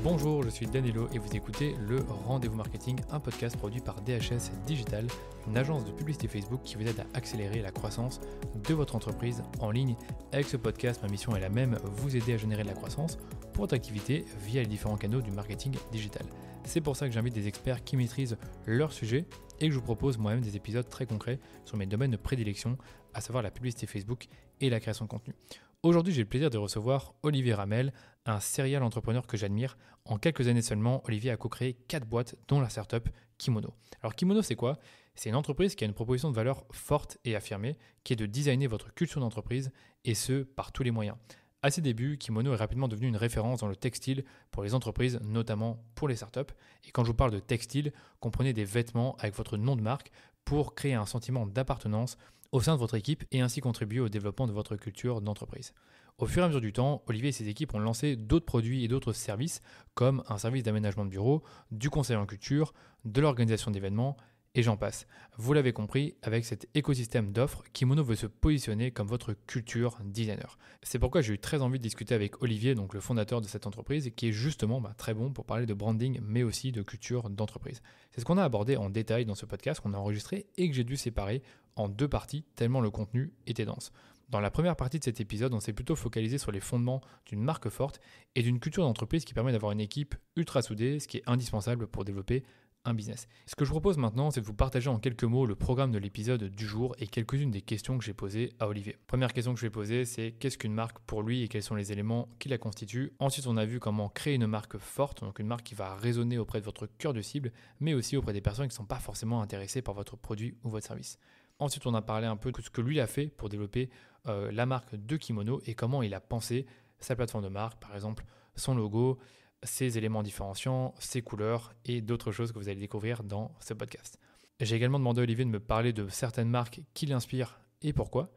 Bonjour, je suis Danilo et vous écoutez Le Rendez-vous Marketing, un podcast produit par DHS Digital, une agence de publicité Facebook qui vous aide à accélérer la croissance de votre entreprise en ligne. Avec ce podcast, ma mission est la même, vous aider à générer de la croissance pour votre activité via les différents canaux du marketing digital. C'est pour ça que j'invite des experts qui maîtrisent leur sujet et que je vous propose moi-même des épisodes très concrets sur mes domaines de prédilection, à savoir la publicité Facebook et la création de contenu. Aujourd'hui, j'ai le plaisir de recevoir Olivier Ramel, un serial entrepreneur que j'admire. En quelques années seulement, Olivier a co-créé 4 boîtes, dont la startup Kimono. Alors Kimono, c'est quoi ? C'est une entreprise qui a une proposition de valeur forte et affirmée, qui est de designer votre culture d'entreprise, et ce, par tous les moyens. À ses débuts, Kimono est rapidement devenu une référence dans le textile pour les entreprises, notamment pour les startups. Et quand je vous parle de textile, comprenez des vêtements avec votre nom de marque pour créer un sentiment d'appartenance au sein de votre équipe et ainsi contribuer au développement de votre culture d'entreprise. Au fur et à mesure du temps, Olivier et ses équipes ont lancé d'autres produits et d'autres services comme un service d'aménagement de bureau, du conseil en culture, de l'organisation d'événements et j'en passe. Vous l'avez compris, avec cet écosystème d'offres, Kimono veut se positionner comme votre culture designer. C'est pourquoi j'ai eu très envie de discuter avec Olivier, donc le fondateur de cette entreprise, qui est justement très bon pour parler de branding, mais aussi de culture d'entreprise. C'est ce qu'on a abordé en détail dans ce podcast qu'on a enregistré et que j'ai dû séparer en 2 parties, tellement le contenu était dense. Dans la première partie de cet épisode, on s'est plutôt focalisé sur les fondements d'une marque forte et d'une culture d'entreprise qui permet d'avoir une équipe ultra soudée, ce qui est indispensable pour développer un business. Ce que je vous propose maintenant, c'est de vous partager en quelques mots le programme de l'épisode du jour et quelques-unes des questions que j'ai posées à Olivier. Première question que je vais poser, c'est qu'est-ce qu'une marque pour lui et quels sont les éléments qui la constituent. Ensuite, on a vu comment créer une marque forte, donc une marque qui va résonner auprès de votre cœur de cible, mais aussi auprès des personnes qui ne sont pas forcément intéressées par votre produit ou votre service. Ensuite, on a parlé un peu de ce que lui a fait pour développer la marque de Kimono et comment il a pensé sa plateforme de marque, par exemple son logo, ses éléments différenciants, ses couleurs et d'autres choses que vous allez découvrir dans ce podcast. J'ai également demandé à Olivier de me parler de certaines marques qui l'inspirent et pourquoi.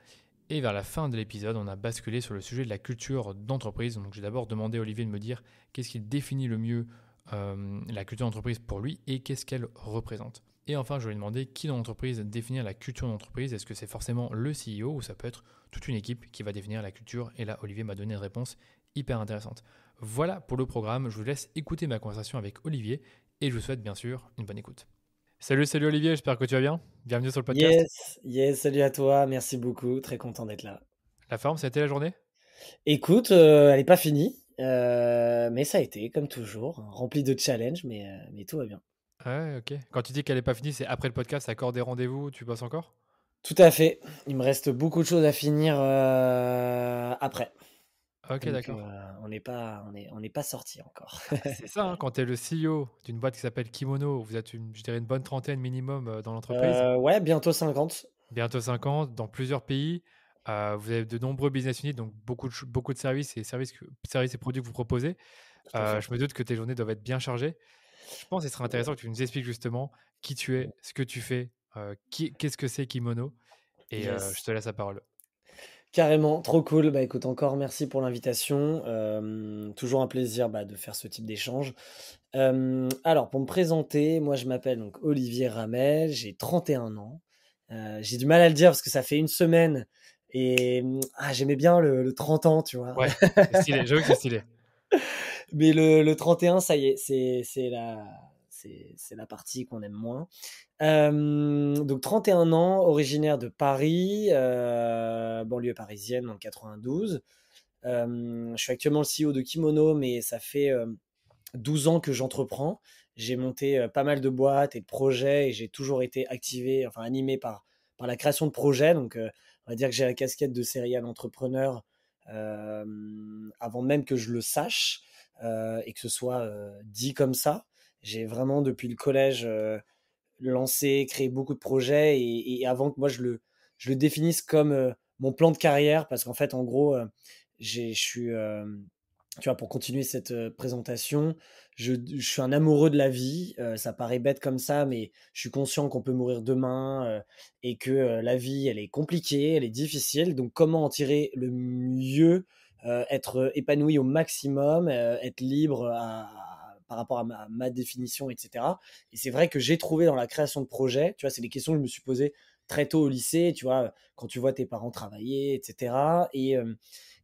Et vers la fin de l'épisode, on a basculé sur le sujet de la culture d'entreprise. Donc j'ai d'abord demandé à Olivier de me dire qu'est-ce qui définit le mieux la culture d'entreprise pour lui et qu'est-ce qu'elle représente. Et enfin, je lui ai demandé qui dans l'entreprise définir la culture d'entreprise. Est-ce que c'est forcément le CEO ou ça peut être toute une équipe qui va définir la culture? Et là, Olivier m'a donné une réponse hyper intéressante. Voilà pour le programme. Je vous laisse écouter ma conversation avec Olivier et je vous souhaite bien sûr une bonne écoute. Salut Olivier, j'espère que tu vas bien. Bienvenue sur le podcast. Yes, salut à toi, merci beaucoup, très content d'être là. La forme, ça a été la journée? Écoute, elle n'est pas finie, mais ça a été, comme toujours, rempli de challenges, mais tout va bien. Ouais, ok. Quand tu dis qu'elle n'est pas finie, c'est après le podcast, accord des rendez-vous, tu bosses encore? Tout à fait, il me reste beaucoup de choses à finir après. Ok, Donc d'accord. on n'est pas sorti encore. C'est ça, hein, quand tu es le CEO d'une boîte qui s'appelle Kimono, vous êtes je dirais une bonne trentaine minimum dans l'entreprise, Ouais, bientôt 50. bientôt 50, dans plusieurs pays. Vous avez de nombreux business units, donc beaucoup de services et produits que vous proposez. Tout à fait. Je me doute que tes journées doivent être bien chargées. Je pense que ce serait intéressant que tu nous expliques justement qui tu es, ce que tu fais, qu'est-ce que c'est Kimono, et je Yes. te laisse la parole. Carrément, trop cool. Bah écoute, encore merci pour l'invitation. Toujours un plaisir de faire ce type d'échange. Alors, pour me présenter, moi je m'appelle donc Olivier Ramel, j'ai 31 ans. J'ai du mal à le dire parce que ça fait une semaine et j'aimais bien le 30 ans, tu vois. Ouais, c'est stylé, j'avoue que c'est stylé. Mais le 31, ça y est, c'est la partie qu'on aime moins. Donc 31 ans, originaire de Paris, banlieue parisienne dans le 92. Je suis actuellement le CEO de Kimono, mais ça fait 12 ans que j'entreprends. J'ai monté pas mal de boîtes et de projets et j'ai toujours été activé, enfin animé par la création de projets. Donc, on va dire que j'ai la casquette de serial entrepreneur euh, avant même que je le sache et que ce soit dit comme ça. J'ai vraiment, depuis le collège, lancé, créé beaucoup de projets et avant que moi je le définisse comme mon plan de carrière, parce qu'en fait, en gros, je suis tu vois, pour continuer cette présentation, je suis un amoureux de la vie. Ça paraît bête comme ça, mais je suis conscient qu'on peut mourir demain et que la vie, elle est compliquée, elle est difficile. Donc, comment en tirer le mieux, être épanoui au maximum, être libre par rapport à ma définition, etc. Et c'est vrai que j'ai trouvé dans la création de projets, tu vois, c'est des questions que je me suis posées très tôt au lycée, tu vois, quand tu vois tes parents travailler, etc. Et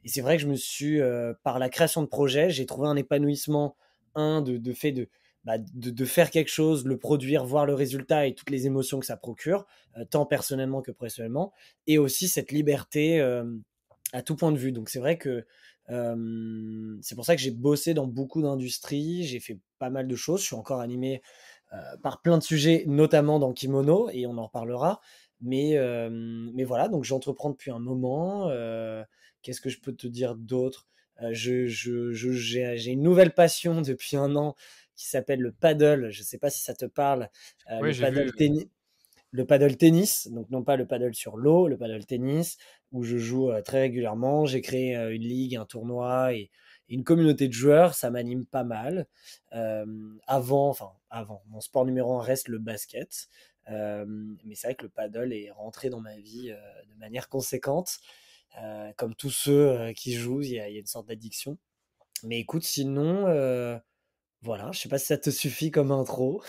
c'est vrai que je me suis, par la création de projets, j'ai trouvé un épanouissement de fait de faire quelque chose, le produire, voir le résultat et toutes les émotions que ça procure, tant personnellement que professionnellement, et aussi cette liberté à tout point de vue. Donc c'est vrai que c'est pour ça que j'ai bossé dans beaucoup d'industries, j'ai fait pas mal de choses, je suis encore animé par plein de sujets, notamment dans Kimono, et on en reparlera. Mais voilà, donc j'entreprends depuis un moment. Qu'est-ce que je peux te dire d'autre? J'ai une nouvelle passion depuis un an qui s'appelle le paddle. Je ne sais pas si ça te parle. Ouais, j'ai vu. Le paddle tennis, donc non pas le paddle sur l'eau, le paddle tennis, où je joue très régulièrement. J'ai créé une ligue, un tournoi et une communauté de joueurs. Ça m'anime pas mal. Avant, mon sport numéro un reste le basket. Mais c'est vrai que le paddle est rentré dans ma vie de manière conséquente. Comme tous ceux qui jouent, il y a une sorte d'addiction. Mais écoute, sinon, voilà, je sais pas si ça te suffit comme intro,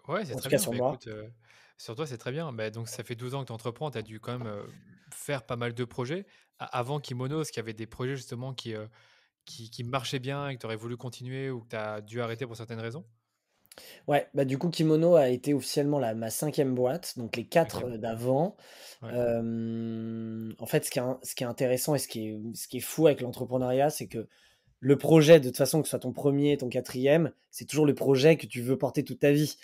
Ouais, c'est en tout très cas bien. sur Bah, moi. écoute, sur toi, c'est très bien. Bah, donc ça fait 12 ans que tu entreprends, tu as dû quand même, faire pas mal de projets. A avant Kimono, est-ce qu'il y avait des projets justement qui marchaient bien et que tu aurais voulu continuer ou que tu as dû arrêter pour certaines raisons? Ouais, bah, du coup, Kimono a été officiellement ma cinquième boîte, donc les quatre OK, d'avant. ouais, En fait, ce qui est intéressant et ce qui est fou avec l'entrepreneuriat, c'est que le projet, de toute façon, que ce soit ton premier, ton quatrième, c'est toujours le projet que tu veux porter toute ta vie.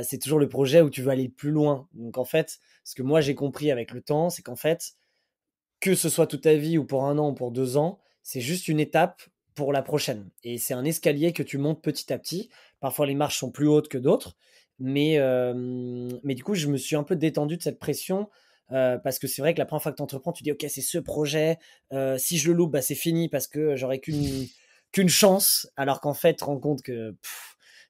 C'est toujours le projet où tu veux aller plus loin. Donc en fait, ce que moi j'ai compris avec le temps, c'est qu'en fait, que ce soit toute ta vie ou pour un an ou pour 2 ans, c'est juste une étape pour la prochaine. Et c'est un escalier que tu montes petit à petit. Parfois, les marches sont plus hautes que d'autres. Mais du coup, je me suis un peu détendu de cette pression parce que c'est vrai que la première fois que tu entreprends, tu dis, OK, c'est ce projet. Si je le loupe, bah, c'est fini parce que j'aurai qu'une chance. Alors qu'en fait, tu te rends compte que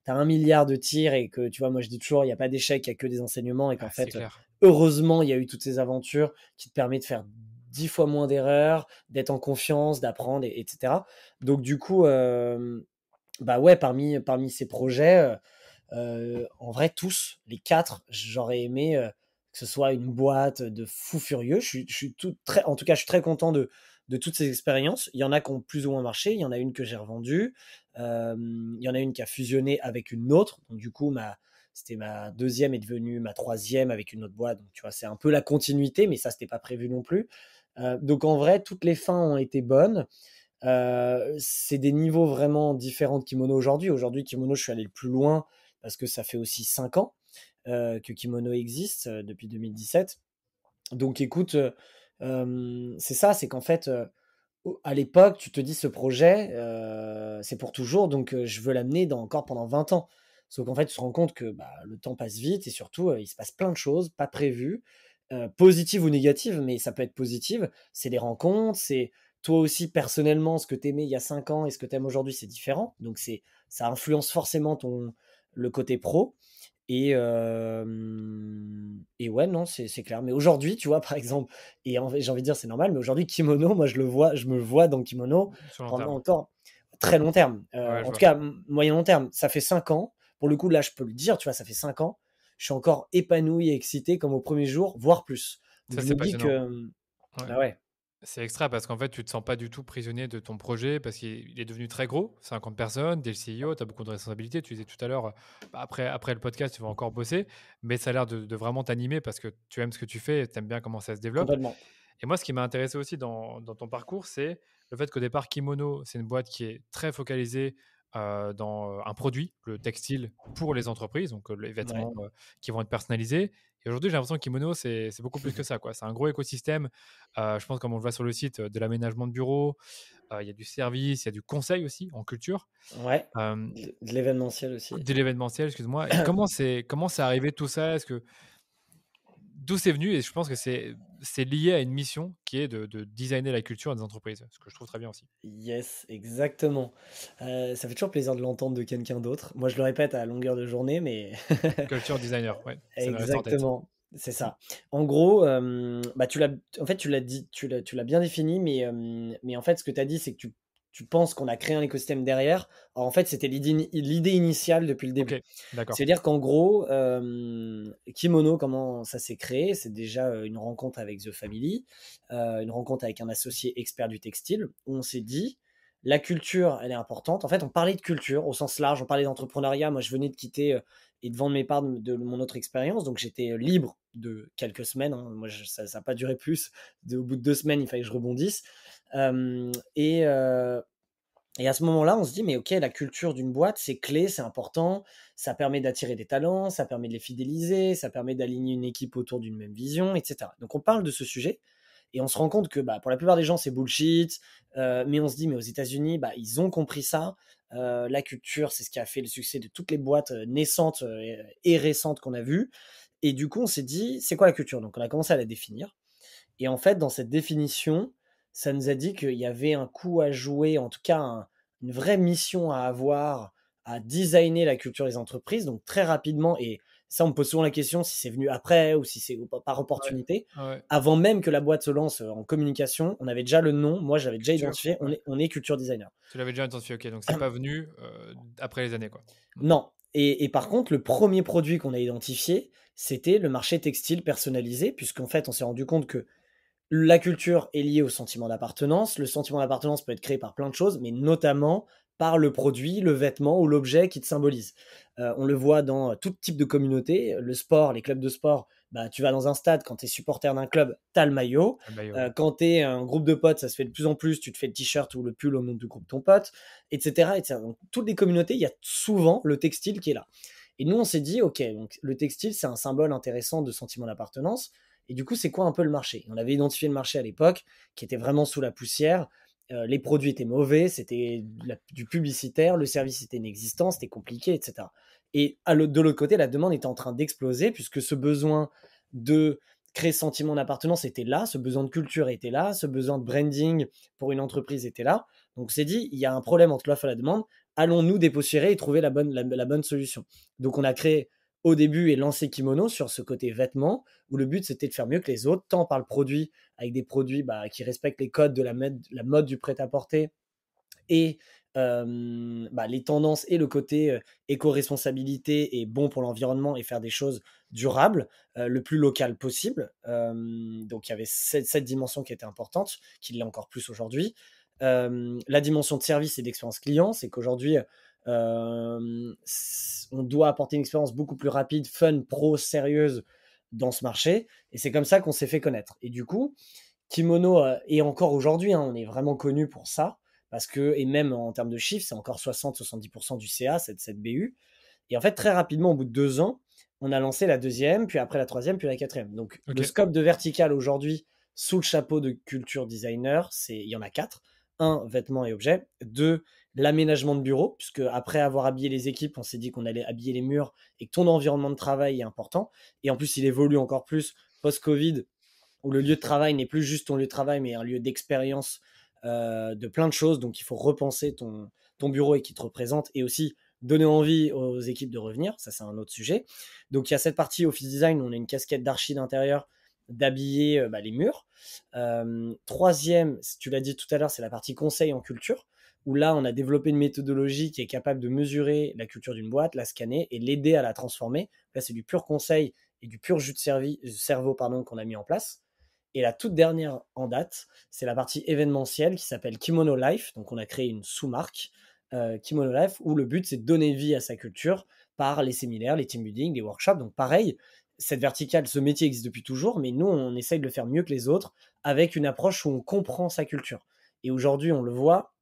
tu as 1 milliard de tirs et que, tu vois, moi je dis toujours, il n'y a pas d'échec, il n'y a que des enseignements et qu'en ah, c'est fait, clair. heureusement, il y a eu toutes ces aventures qui te permettent de faire 10 fois moins d'erreurs, d'être en confiance, d'apprendre, etc. Donc du coup, bah ouais, parmi ces projets, en vrai, tous, les quatre, j'aurais aimé que ce soit une boîte de fous furieux. En tout cas, je suis très content de toutes ces expériences. Il y en a qui ont plus ou moins marché. Il y en a une que j'ai revendue. Il y en a une qui a fusionné avec une autre. Donc, du coup, c'était ma deuxième est devenue ma troisième avec une autre boîte. Donc, tu vois, c'est un peu la continuité, mais ça, c'était pas prévu non plus. Donc, en vrai, toutes les fins ont été bonnes. C'est des niveaux vraiment différents de Kimono aujourd'hui. Aujourd'hui, Kimono, je suis allé le plus loin parce que ça fait aussi 5 ans que Kimono existe depuis 2017. Donc écoute, c'est ça, c'est qu'en fait, à l'époque, tu te dis ce projet, c'est pour toujours, donc je veux l'amener encore pendant 20 ans. Sauf qu'en fait, tu te rends compte que bah, le temps passe vite et surtout, il se passe plein de choses pas prévues, positives ou négatives, mais ça peut être positive. C'est des rencontres, c'est toi aussi personnellement, ce que tu aimais il y a 5 ans et ce que tu aimes aujourd'hui, c'est différent. Donc ça influence forcément le côté pro. Et ouais, non, c'est clair. Mais aujourd'hui, tu vois, par exemple, j'ai envie de dire c'est normal, mais aujourd'hui, Kimono, moi je me vois dans Kimono Sur long pendant terme. encore très long terme. Ouais, je En tout vois. cas, moyen long terme, ça fait 5 ans. Pour le coup, là, je peux le dire, tu vois, ça fait 5 ans. Je suis encore épanoui et excité comme au premier jour, voire plus. Donc Ça, je c'est me dis passionnant. que, Ouais. bah ouais, C'est extra parce qu'en fait, tu te sens pas du tout prisonnier de ton projet parce qu'il est devenu très gros, 50 personnes, tu es le CEO, tu as beaucoup de responsabilités. Tu disais tout à l'heure, bah, après le podcast, tu vas encore bosser, mais ça a l'air de vraiment t'animer parce que tu aimes ce que tu fais et tu aimes bien comment ça se développe. complètement. Et moi, ce qui m'a intéressé aussi dans ton parcours, c'est le fait qu'au départ, Kimono, c'est une boîte qui est très focalisée dans un produit, le textile pour les entreprises, donc les Ouais. vêtements qui vont être personnalisés. Et aujourd'hui, j'ai l'impression que Kimono, c'est beaucoup plus que ça, quoi. C'est un gros écosystème. Je pense, comme on le voit sur le site, de l'aménagement de bureaux, il y a du service, il y a du conseil aussi en culture, Ouais. euh, De l'événementiel aussi. de l'événementiel, excuse-moi. Et comment c'est arrivé tout ça? Est-ce que d'où c'est venu? Et je pense que c'est lié à une mission qui est de designer la culture des entreprises, ce que je trouve très bien aussi. Yes, exactement. Ça fait toujours plaisir de l'entendre de quelqu'un d'autre. Moi, je le répète à longueur de journée, mais Culture designer, ouais, ça m'est resté en tête. exactement, c'est ça. En gros, bah, en fait, tu l'as dit, tu l'as bien défini, mais en fait, ce que tu as dit, c'est que tu penses qu'on a créé un écosystème derrière. Alors, en fait, c'était l'idée initiale depuis le OK, début. d'accord. C'est-à-dire qu'en gros, Kimono, comment ça s'est créé? C'est déjà une rencontre avec The Family, une rencontre avec un associé expert du textile, où on s'est dit, la culture, elle est importante. En fait, on parlait de culture au sens large, on parlait d'entrepreneuriat. Moi, je venais de quitter et de vendre mes parts de mon autre expérience, donc j'étais libre de quelques semaines, hein. Moi, ça n'a pas duré plus. Au bout de 2 semaines, il fallait que je rebondisse. Euh, et, euh, et à ce moment-là, on se dit, mais ok, la culture d'une boîte, c'est clé, c'est important, ça permet d'attirer des talents, ça permet de les fidéliser, ça permet d'aligner une équipe autour d'une même vision, etc. Donc on parle de ce sujet et on se rend compte que bah, pour la plupart des gens, c'est bullshit, mais on se dit, mais aux États-Unis, bah, ils ont compris ça. La culture, c'est ce qui a fait le succès de toutes les boîtes naissantes et récentes qu'on a vues. Et du coup, on s'est dit, c'est quoi la culture? Donc on a commencé à la définir. Et en fait, dans cette définition, ça nous a dit qu'il y avait un coup à jouer, en tout cas une vraie mission à avoir, à designer la culture des entreprises, donc très rapidement. Et ça, on me pose souvent la question si c'est venu après ou si c'est par Ouais, opportunité. ouais, Avant même que la boîte se lance en communication, on avait déjà le nom. Moi, j'avais déjà culture, identifié. On ouais. est, on est culture designer. Tu l'avais déjà identifié, ok, donc c'est pas venu après les années, quoi. Mm. Non. Et par contre, le premier produit qu'on a identifié, c'était le marché textile personnalisé, puisqu'en fait, on s'est rendu compte que la culture est liée au sentiment d'appartenance. Le sentiment d'appartenance peut être créé par plein de choses, mais notamment par le produit, le vêtement ou l'objet qui te symbolise. On le voit dans tout type de communauté. Le sport, les clubs de sport, bah, tu vas dans un stade, quand tu es supporter d'un club, tu as le maillot. Ah, bah, ouais. Quand tu es un groupe de potes, ça se fait de plus en plus, tu te fais le t-shirt ou le pull au nom du groupe de ton pote, etc., etc. Donc, toutes les communautés, il y a souvent le textile qui est là. Et nous, on s'est dit, OK, donc le textile, c'est un symbole intéressant de sentiment d'appartenance. Et du coup, c'est quoi un peu le marché? On avait identifié le marché à l'époque qui était vraiment sous la poussière. Les produits étaient mauvais, c'était du publicitaire, le service était inexistant, c'était compliqué, etc. Et de l'autre côté, la demande était en train d'exploser puisque ce besoin de créer ce sentiment d'appartenance était là, ce besoin de culture était là, ce besoin de branding pour une entreprise était là. Donc on s'est dit, il y a un problème entre l'offre et la demande, allons-nous dépoussiérer et trouver la bonne solution. Donc on a créé au début et lancé Kimono sur ce côté vêtements, où le but c'était de faire mieux que les autres, tant par le produit, avec des produits bah, qui respectent les codes de la mode du prêt-à-porter et bah, les tendances et le côté éco-responsabilité et bon pour l'environnement et faire des choses durables, le plus local possible. Donc il y avait cette dimension qui était importante, qui l'est encore plus aujourd'hui. La dimension de service et d'expérience client, c'est qu'aujourd'hui, on doit apporter une expérience beaucoup plus rapide, fun, pro, sérieuse dans ce marché. Et c'est comme ça qu'on s'est fait connaître. Et du coup, Kimono, et encore aujourd'hui, hein, on est vraiment connu pour ça, parce que, et même en termes de chiffres, c'est encore 60-70% du CA, cette BU. Et en fait, très rapidement, au bout de 2 ans, on a lancé la deuxième, puis après la troisième, puis la quatrième. Donc, le Ok. scope de vertical aujourd'hui, sous le chapeau de culture designer, il y en a 4. Un, vêtements et objets. Deux, l'aménagement de bureau, puisque après avoir habillé les équipes, on s'est dit qu'on allait habiller les murs et que ton environnement de travail est important. Et en plus, il évolue encore plus post-Covid, où le lieu de travail n'est plus juste ton lieu de travail, mais un lieu d'expérience de plein de choses. Donc, il faut repenser ton bureau et qui te représente, et aussi donner envie aux équipes de revenir. Ça, c'est un autre sujet. Donc, il y a cette partie office design où on a une casquette d'archi d'intérieur, d'habiller les murs. Troisième, tu l'as dit tout à l'heure, c'est la partie conseil en culture, où là, on a développé une méthodologie qui est capable de mesurer la culture d'une boîte, la scanner et l'aider à la transformer. Là, c'est du pur conseil et du pur jus de cerveau qu'on a mis en place. Et la toute dernière en date, c'est la partie événementielle qui s'appelle Kimono Life. Donc, on a créé une sous-marque, Kimono Life, où le but, c'est de donner vie à sa culture par les séminaires, les team building, les workshops. Donc, pareil, cette verticale, ce métier existe depuis toujours, mais nous, on essaye de le faire mieux que les autres avec une approche où on comprend sa culture. Et aujourd'hui, on le voit,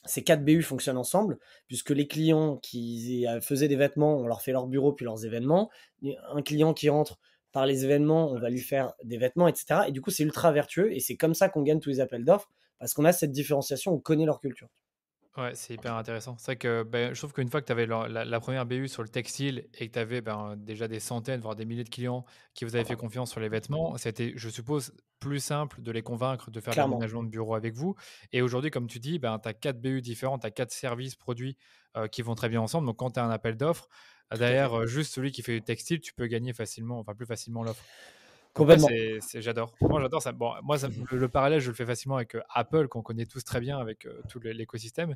ces 4 BU fonctionnent ensemble, puisque les clients qui faisaient des vêtements, on leur fait leur bureau puis leurs événements. Un client qui rentre par les événements, on va lui faire des vêtements, etc. Et du coup, c'est ultra vertueux, et c'est comme ça qu'on gagne tous les appels d'offres, parce qu'on a cette différenciation, on connaît leur culture. Ouais, c'est hyper intéressant. C'est vrai que ben, je trouve qu'une fois que tu avais la première BU sur le textile et que tu avais ben, déjà des centaines, voire des milliers de clients qui vous avaient fait confiance sur les vêtements, c'était, je suppose, plus simple de les convaincre de faire de Clairement. l'aménagement de bureau avec vous. Et aujourd'hui, comme tu dis, ben, tu as 4 BU différents, tu as 4 services, produits qui vont très bien ensemble. Donc, quand tu as un appel d'offres, Tout à derrière fait. juste celui qui fait du textile, tu peux gagner facilement, enfin plus facilement l'offre. Donc ouais, Complètement. j'adore. Franchement, j'adore ça. Bon, moi, le parallèle, je le fais facilement avec Apple, qu'on connaît tous très bien avec tout l'écosystème.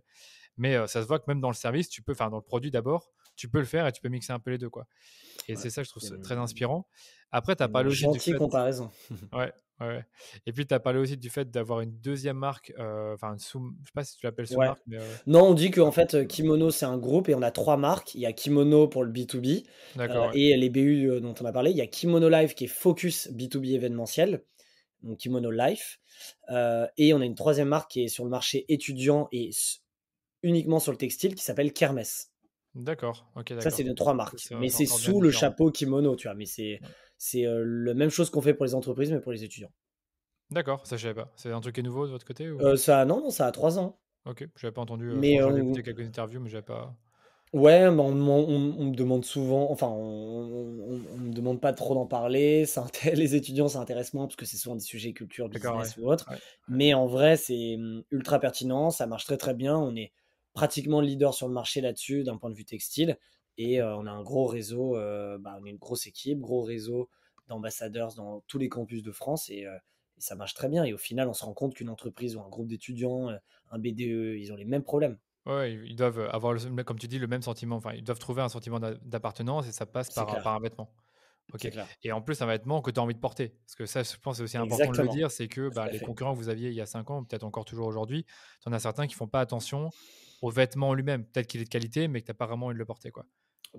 Mais ça se voit que même dans le service, tu peux, enfin dans le produit d'abord, tu peux le faire et tu peux mixer un peu les deux, quoi. Et Ouais, c'est ça, je trouve c'est ça très une, inspirant. Après, tu as c'est une parlé aussi du gentille fait. comparaison. Ouais, ouais, ouais. Et puis, tu as parlé aussi du fait d'avoir une deuxième marque, enfin, je sais pas si tu l'appelles Ouais. sous-marque, mais Non, on dit qu'en fait, Kimono, c'est un groupe et on a 3 marques. Il y a Kimono pour le B2B, d'accord, ouais. et les BU, dont on a parlé. Il y a Kimono Live qui est focus B2B événementiel, donc Kimono Life, et on a une troisième marque qui est sur le marché étudiant et uniquement sur le textile qui s'appelle Kermesse. D'accord, OK, Ça, c'est d'accord. nos 3 Ça, marques, c'est mais c'est c'est encore bien sous le différent. chapeau Kimono, tu vois? Mais Ouais. c'est, la même chose qu'on fait pour les entreprises, mais pour les étudiants. D'accord, ça, je savais pas. C'est un truc qui est nouveau de votre côté ou? Ça non, non, ça a 3 ans, OK, j'avais pas entendu, mais j'en ai écouté quelques interviews, mais j'avais pas. ouais, mais on me demande souvent, enfin, on me demande pas trop d'en parler. Ça inté Les étudiants, ça intéresse moins parce que c'est souvent des sujets culture, D'accord, ouais. business ou autre. Ouais, ouais. Mais en vrai, c'est, ultra pertinent, ça marche très, très bien. On est pratiquement leader sur le marché là-dessus d'un point de vue textile et on a un gros réseau, on est une grosse équipe, gros réseau d'ambassadeurs dans tous les campus de France et ça marche très bien et au final, on se rend compte qu'une entreprise ou un groupe d'étudiants, un BDE, ils ont les mêmes problèmes. Ouais, ils doivent avoir comme tu dis, le même sentiment. Enfin, ils doivent trouver un sentiment d'appartenance et ça passe C'est par clair, un vêtement. OK. c'est clair. Et en plus, un vêtement que tu as envie de porter. Parce que ça, je pense, c'est aussi important de le Exactement, dire, c'est que tout à les fait. concurrents que vous aviez il y a 5 ans, peut-être encore toujours aujourd'hui, tu en as certains qui font pas attention au vêtement en lui-même. Peut-être qu'il est de qualité, mais que tu as pas vraiment envie de le porter, quoi.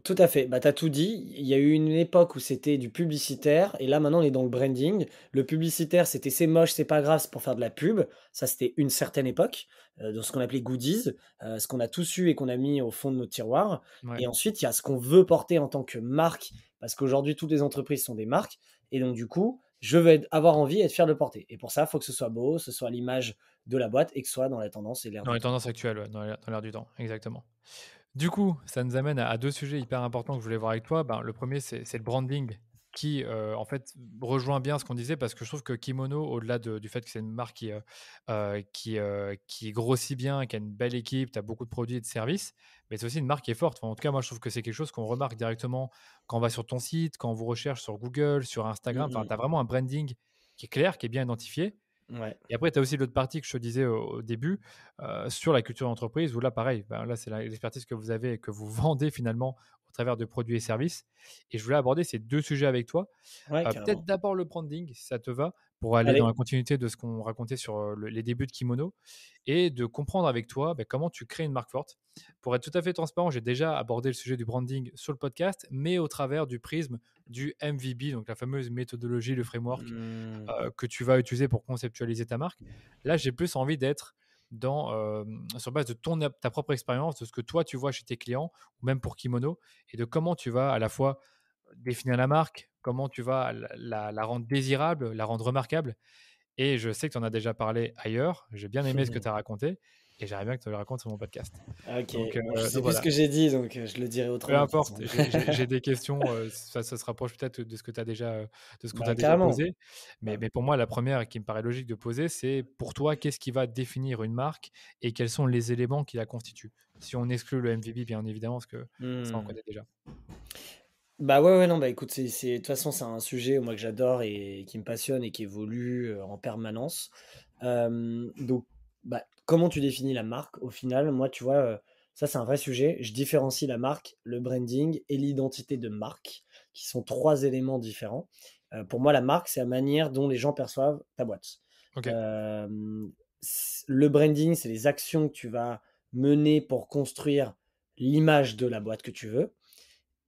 Tout à fait, bah, tu as tout dit. Il y a eu une époque où c'était du publicitaire et là maintenant on est dans le branding. Le publicitaire, c'était: «C'est moche, c'est pas grave, c'est pour faire de la pub». Ça, c'était une certaine époque, dans ce qu'on appelait goodies, ce qu'on a tous eu et qu'on a mis au fond de nos tiroirs Ouais. et ensuite il y a ce qu'on veut porter en tant que marque, parce qu'aujourd'hui toutes les entreprises sont des marques et donc du coup, je vais avoir envie et être fier de le porter et pour ça, il faut que ce soit beau, ce soit à l'image de la boîte et que ce soit dans la tendance et l'air Dans du les temps. tendances actuelles, ouais, dans l'air du temps, exactement. Du coup, ça nous amène à 2 sujets hyper importants que je voulais voir avec toi. Ben, le premier, c'est le branding qui, en fait, rejoint bien ce qu'on disait parce que je trouve que Kimono, au-delà du fait que c'est une marque qui grossit bien, qui a une belle équipe, tu as beaucoup de produits et de services, mais c'est aussi une marque qui est forte. Enfin, en tout cas, moi, je trouve que c'est quelque chose qu'on remarque directement quand on va sur ton site, quand on vous recherche sur Google, sur Instagram. Mmh Enfin, tu mh. as vraiment un branding qui est clair, qui est bien identifié. Ouais. Et après, tu as aussi l'autre partie que je te disais au début, sur la culture d'entreprise où là, pareil, ben, là, c'est l'expertise que vous avez et que vous vendez finalement au travers de produits et services. Et je voulais aborder ces 2 sujets avec toi. Ouais, Peut-être carrément. d'abord le branding, si ça te va, pour aller dans Allez. la continuité de ce qu'on racontait sur, les débuts de Kimono et de comprendre avec toi, comment tu crées une marque forte. Pour être tout à fait transparent, j'ai déjà abordé le sujet du branding sur le podcast, mais au travers du prisme du MVB, donc la fameuse méthodologie, le framework, Mmh. que tu vas utiliser pour conceptualiser ta marque. Là, j'ai plus envie d'être sur base de ta propre expérience, de ce que toi tu vois chez tes clients, ou même pour Kimono, et de comment tu vas à la fois définir la marque, comment tu vas la rendre désirable, la rendre remarquable. Et je sais que tu en as déjà parlé ailleurs. J'ai bien aimé ce que tu as raconté et j'aimerais bien que tu le racontes sur mon podcast. OK, Donc, bon, je sais plus ce voilà. que j'ai dit, donc je le dirai Peu autrement de toute importe, façon. j'ai des questions, ça se rapproche peut-être de ce que tu as déjà, de ce qu'on t'a Bah, déjà carrément. posé. Mais Bah, mais pour moi, la première qui me paraît logique de poser, c'est pour toi, qu'est-ce qui va définir une marque et quels sont les éléments qui la constituent? Si on exclut le MVB, bien évidemment, parce que ça, on mmh. connaît déjà. Bah, ouais, ouais, non, bah, écoute, de toute façon, c'est un sujet, moi, que j'adore et qui me passionne et qui évolue, en permanence. Donc, bah, comment tu définis la marque? Au final, moi, tu vois, ça, c'est un vrai sujet. Je différencie la marque, le branding et l'identité de marque, qui sont 3 éléments différents. Pour moi, la marque, c'est la manière dont les gens perçoivent ta boîte. OK. Hem, le branding, c'est les actions que tu vas mener pour construire l'image de la boîte que tu veux.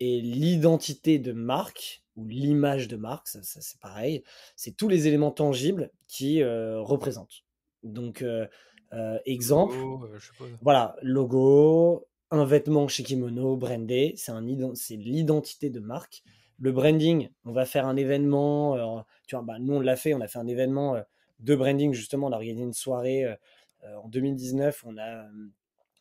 Et l'identité de marque ou l'image de marque, ça c'est pareil, c'est tous les éléments tangibles qui, représentent. Donc, exemple, Logo, je suppose? voilà, logo, un vêtement chez Kimono brandé, c'est l'identité de marque. Le branding, on va faire un événement, tu vois, bah, nous on l'a fait, on a fait un événement, de branding justement, on a organisé une soirée, en 2019, on a,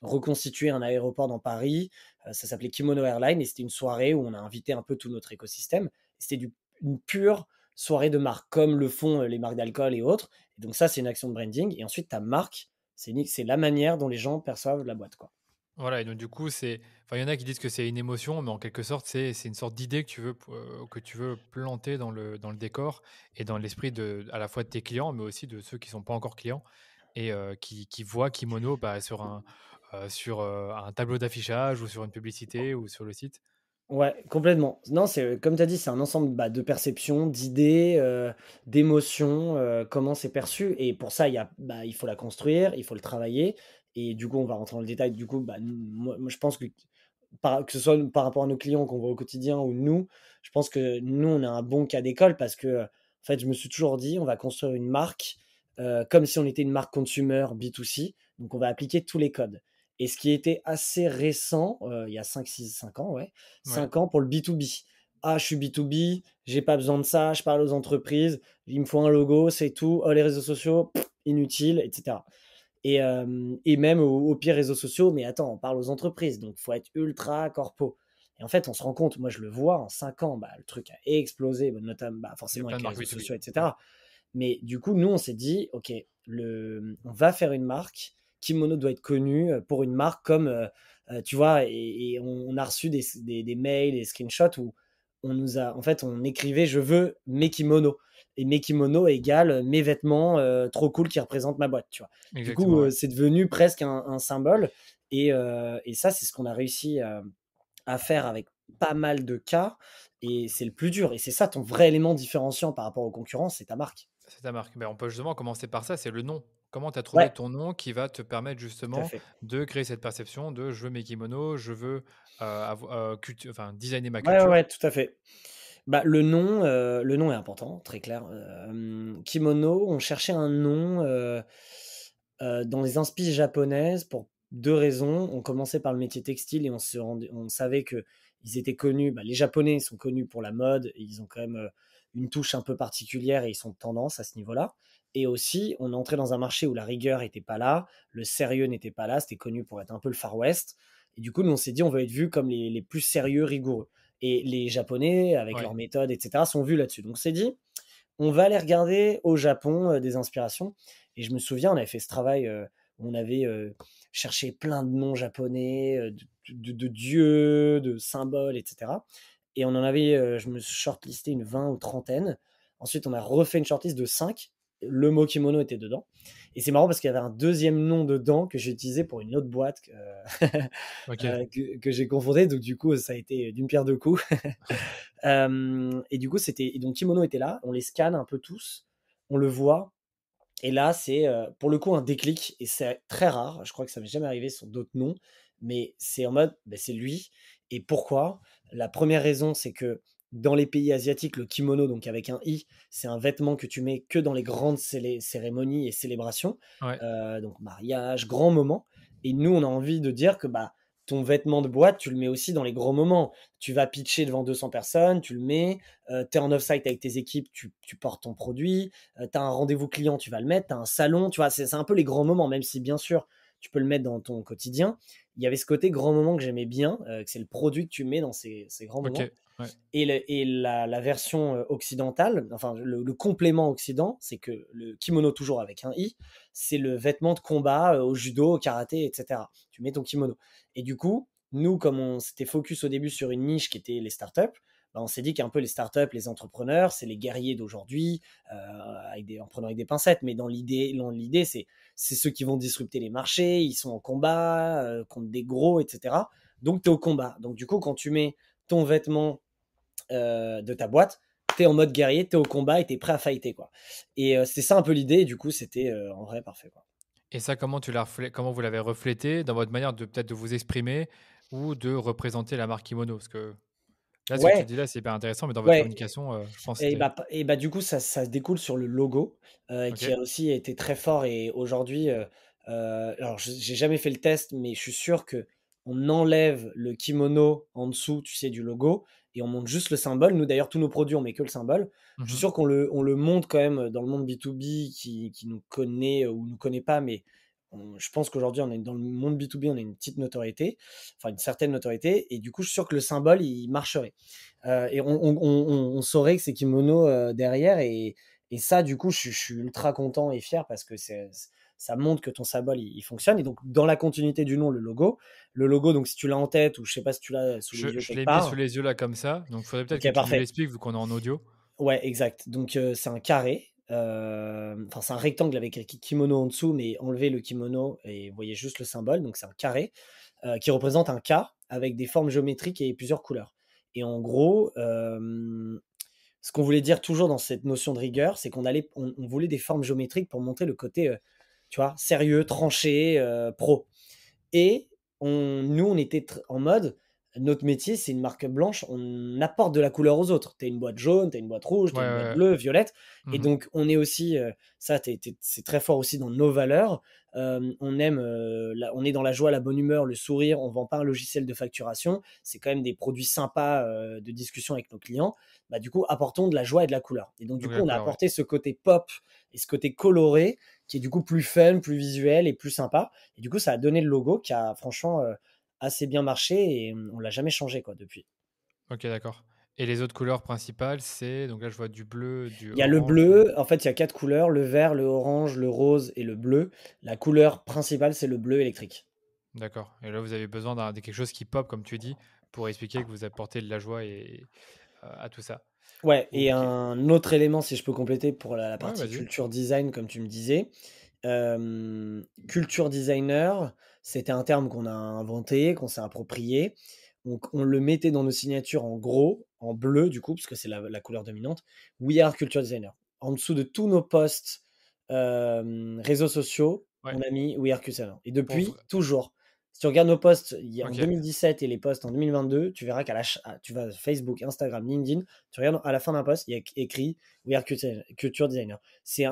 reconstitué un aéroport dans Paris, ça s'appelait Kimono Airline et c'était une soirée où on a invité un peu tout notre écosystème. C'était une pure soirée de marque, comme le font, les marques d'alcool et autres. Et donc ça, c'est une action de branding. Et ensuite, ta marque, c'est la manière dont les gens perçoivent la boîte, quoi. Voilà et donc du coup, il y en a qui disent que c'est une émotion, mais en quelque sorte, c'est une sorte d'idée que tu veux planter dans le décor et dans l'esprit à la fois de tes clients, mais aussi de ceux qui sont pas encore clients. et qui voient kimono sur un tableau d'affichage ou sur une publicité ou sur le site. Ouais, complètement. Non, c'est comme tu as dit, c'est un ensemble, de perceptions, d'idées, d'émotions, comment c'est perçu et pour ça, il faut la construire, il faut le travailler et du coup, on va rentrer dans le détail. Du coup, moi, je pense que ce soit par rapport à nos clients qu'on voit au quotidien ou nous, je pense que nous, on a un bon cas d'école parce que, en fait, je me suis toujours dit: «On va construire une marque, comme si on était une marque consumer B2C, donc on va appliquer tous les codes» et ce qui était assez récent, il y a 5 ans, ouais, Ouais, 5 ans pour le B2B. «Ah, je suis B2B, j'ai pas besoin de ça, je parle aux entreprises, il me faut un logo, c'est tout. Oh, les réseaux sociaux, inutile» et cetera et même au pire réseaux sociaux, mais attends, on parle aux entreprises, donc faut être ultra corpo et en fait, on se rend compte, moi je le vois en 5 ans, le truc a explosé, notamment, il y a forcément plein avec de les marques réseaux B2B. sociaux et Ouais. cetera. Mais du coup, nous, on s'est dit: «OK, on va faire une marque. Kimono doit être connu, pour une marque comme», tu vois? Et on a reçu des mails, des screenshots où en fait, on écrivait: «Je veux mes kimonos» et mes kimonos égale, mes vêtements, trop cool qui représentent ma boîte, tu vois? Du coup, Exactement, ouais. c'est devenu presque un symbole et ça, c'est ce qu'on a réussi, à faire avec pas mal de cas et c'est le plus dur et c'est ça ton vrai élément différenciant par rapport aux concurrents, c'est ta marque. C'est ta marque. Ben, on peut justement commencer par ça, c'est le nom. Comment tu as trouvé Ouais, ton nom qui va te permettre tout à justement fait. de créer cette perception de: «Je veux mes kimonos, je veux, designer ma Ouais, ouais, culture». ouais, tout à fait. Le nom est important, très clair. Kimono, on cherchait un nom, dans les inspi japonaises pour 2 raisons. On commençait par le métier textile et on savait qu'ils étaient connus, les Japonais sont connus pour la mode et ils ont quand même, une touche un peu particulière et ils sont tendance à ce niveau-là et aussi, on est entré dans un marché où la rigueur était pas là, le sérieux n'était pas là, c'était connu pour être un peu le Far West et du coup, nous, on s'est dit: «On veut être vus comme les plus sérieux, rigoureux» et les Japonais, avec Ouais. leurs méthodes et cetera, sont vus là-dessus. Donc on s'est dit: «On va aller regarder au Japon, des inspirations» et je me souviens, on avait fait ce travail, où on avait, cherché plein de noms japonais, de dieux, de symboles et cetera et on en avait, je me suis shortlisté une 20 ou trentaine. Ensuite, on a refait une shortlist de 5. Le mot kimono était dedans et c'est marrant parce qu'il y avait un deuxième nom dedans que j'ai utilisé pour une autre boîte que, OK. que j'ai confondé donc du coup, ça a été d'une pierre deux coups. Et du coup, et donc Kimono était là, on les scanne un peu tous, on le voit et là, c'est, pour le coup un déclic et c'est très rare. Je crois que ça m'est jamais arrivé sur d'autres noms, mais c'est en mode, c'est lui et pourquoi? La première raison, c'est que dans les pays asiatiques, le kimono, donc avec un i, c'est un vêtement que tu mets que dans les grandes cérémonies et célébrations, Ouais. donc mariage, grands moments et nous, on a envie de dire que, ton vêtement de boîte, tu le mets aussi dans les grands moments. Tu vas pitcher devant 200 personnes, tu le mets, tu es en off-site avec tes équipes, tu portes ton produit, tu as un rendez-vous client, tu vas le mettre, tu as un salon, tu vois? C'est un peu les grands moments, même si bien sûr, tu peux le mettre dans ton quotidien. Il y avait ce côté grand moment que j'aimais bien, que c'est le produit que tu mets dans ces grands OK. moments Ouais. et la version, occidentale, enfin le complément occident, c'est que le kimono toujours avec un i, c'est le vêtement de combat, au judo, au karaté et cetera. Tu mets ton kimono et du coup, nous, comme on s'était focus au début sur une niche qui était les startups, on s'est dit qu'un peu les startups, les entrepreneurs, c'est les guerriers d'aujourd'hui, en prenant avec des pincettes, mais dans l'idée, c'est ceux qui vont disrupter les marchés, ils sont en combat, contre des gros et cetera. Donc tu es au combat. Donc du coup, quand tu mets ton vêtement de ta boîte, t'es en mode guerrier, t'es au combat et t'es prêt à fighter quoi. Et c'était ça un peu l'idée. Et du coup, c'était en vrai parfait quoi. Et ça, comment vous l'avez reflété dans votre manière de peut-être de vous exprimer ou de représenter la marque kimono? Parce que là, ce que tu Ouais, dis là, c'est hyper intéressant, mais dans votre ouais. communication, je pense que Et c'était du coup, ça se découle sur le logo qui OK. a aussi été très fort. Et aujourd'hui, alors j'ai jamais fait le test, mais je suis sûr que on enlève le kimono en dessous, tu sais, du logo et on monte juste le symbole. Nous d'ailleurs, tous nos produits, on met que le symbole. Je suis Mmh. sûr qu'on le monte quand même dans le monde B2B qui nous connaît ou nous connaît pas, mais je pense qu'aujourd'hui, on est dans le monde B2B, on a une petite notoriété, enfin une certaine notoriété, et du coup, je suis sûr que le symbole, il marcherait. Et on saurait que c'est kimono derrière, et ça, du coup, je suis ultra content et fier parce que ça montre que ton symbole il fonctionne. Et donc, dans la continuité du nom, le logo, donc si tu l'as en tête ou je sais pas si tu l'as sous les Je yeux je quelque l'ai mis sous part. les yeux là comme ça, donc il faudrait peut-être que Ok, tu nous parfait. l'expliques vu qu'on est en audio. Ouais, exact. Donc, c'est un carré Enfin, c'est un rectangle avec écrit kimono en dessous, mais enlevez le kimono et vous voyez juste le symbole. Donc, c'est un carré qui représente un K avec des formes géométriques et plusieurs couleurs. Et en gros, ce qu'on voulait dire toujours dans cette notion de rigueur, c'est on voulait des formes géométriques pour montrer le côté, tu vois, sérieux, tranché, pro. Et nous, on était en mode, notre métier, c'est une marque blanche, on apporte de la couleur aux autres. Tu es une boîte jaune, tu es une boîte rouge, tu Ouais, es une ouais, boîte ouais. bleue, violette. Et Mhm. donc, on est aussi, ça, c'est très fort aussi dans nos valeurs. On aime, on est dans la joie, la bonne humeur, le sourire. On vend pas un logiciel de facturation. C'est quand même des produits sympas de discussion avec nos clients. Bah, du coup, apportons de la joie et de la couleur. Et donc, du Donc coup, la on a couleur, ouais. apporté ce côté pop et ce côté coloré qui est du coup plus fun, plus visuel et plus sympa. Et du coup, ça a donné le logo qui a franchement assez bien marché et on l'a jamais changé quoi depuis. Ok, d'accord. Et les autres couleurs principales, c'est, donc là je vois du bleu, du Il y a le orange. bleu, en fait, il y a 4 couleurs, le vert, le orange, le rose et le bleu. La couleur principale, c'est le bleu électrique. D'accord. Et là, vous avez besoin de quelque chose qui pop, comme tu dis, pour expliquer que vous apportez de la joie à tout ça. Ouais, et Ok. un autre élément, si je peux compléter pour la Ouais, partie vas-y. culture design, comme tu me disais. Culture designer, c'était un terme qu'on a inventé, qu'on s'est approprié. Donc, on le mettait dans nos signatures en gros, en bleu du coup, parce que c'est la couleur dominante. We are culture designer. En dessous de tous nos posts réseaux sociaux, Ouais. on a mis We are culture designer. Et Pour depuis, vrai. toujours. Si tu regardes nos posts en Ok. 2017 et les posts en 2022, tu verras tu vas Facebook, Instagram, LinkedIn, tu regardes à la fin d'un post, il y a écrit We are culture designer. C'est